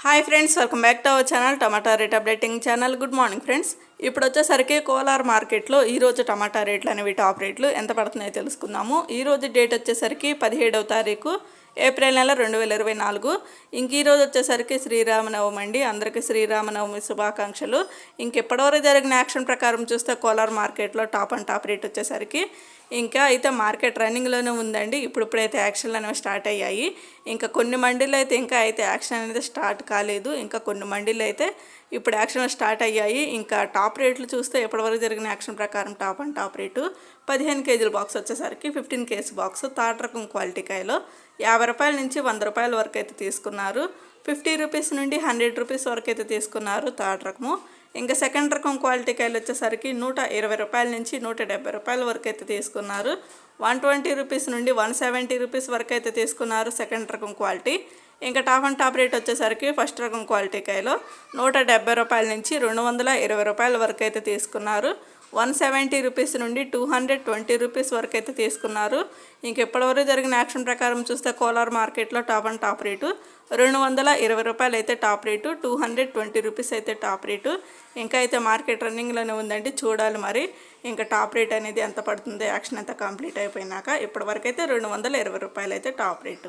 Hi friends, welcome back to our channel tomato rate updating channel. Good morning friends. ఇప్పుడు వచ్చేసరికి కోలార్ మార్కెట్లో ఈరోజు టమాటా రేట్లు అనేవి టాప్ రేట్లు ఎంత పడుతున్నాయో తెలుసుకుందాము. ఈరోజు డేట్ వచ్చేసరికి 17వ తారీఖు ఏప్రిల్ నెల 2024. ఇంక ఈరోజు వచ్చేసరికి శ్రీరామనవమి అండి. అందరికీ శ్రీరామనవమి శుభాకాంక్షలు. ఇంకెప్పటివరకు జరిగిన యాక్షన్ ప్రకారం చూస్తే కోలార్ మార్కెట్లో టాప్ అండ్ టాప్ రేట్ వచ్చేసరికి ఇంకా అయితే మార్కెట్ రన్నింగ్లోనే ఉందండి. ఇప్పుడైతే యాక్షన్లు అనేవి స్టార్ట్ అయ్యాయి. ఇంకా కొన్ని మండీలు అయితే ఇంకా అయితే యాక్షన్ అనేది స్టార్ట్ కాలేదు. ఇంకా కొన్ని మండీలు అయితే ఇప్పుడు యాక్షన్ స్టార్ట్ అయ్యాయి. ఇంకా టాప్ రేట్లు చూస్తే ఇప్పటివరకు జరిగిన యాక్షన్ ప్రకారం టాప్ అండ్ టాప్ రేటు 15 కేజీల బాక్స్ వచ్చేసరికి 15 కేజీ బాక్స్ థర్డ్ రకం క్వాలిటీ కాయలో 50 రూపాయల నుంచి 100 రూపాయల వరకు అయితే తీసుకున్నారు. 50 రూపీస్ నుండి 100 రూపీస్ వరకు అయితే తీసుకున్నారు థర్డ్ రకము. ఇంకా సెకండ్ రకం క్వాలిటీ కాయలు వచ్చేసరికి 120 రూపాయల నుంచి 170 రూపాయల వరకు అయితే తీసుకున్నారు. 120 రూపీస్ నుండి 170 రూపీస్ వరకు అయితే తీసుకున్నారు సెకండ్ రకం క్వాలిటీ. ఇంకా టాప్ అండ్ టాప్ రేట్ వచ్చేసరికి ఫస్ట్ రకం క్వాలిటీ కాయలో 170 రూపాయల నుంచి 220 రూపాయల వరకు అయితే తీసుకున్నారు. 170 రూపీస్ నుండి 220 రూపీస్ వరకు అయితే తీసుకున్నారు. ఇంకెప్పటివరకు జరిగిన యాక్షన్ ప్రకారం చూస్తే కోలార్ మార్కెట్లో టాప్ అండ్ టాప్ రేటు 220 రూపాయలు అయితే టాప్ రేటు, 220 రూపీస్ అయితే టాప్ రేటు. ఇంకా అయితే మార్కెట్ రన్నింగ్లోనే ఉందండి. చూడాలి మరి ఇంకా టాప్ రేట్ అనేది ఎంత పడుతుందో యాక్షన్ అంతా కంప్లీట్ అయిపోయినాక. ఇప్పటివరకు అయితే 220 రూపాయలు అయితే టాప్ రేటు.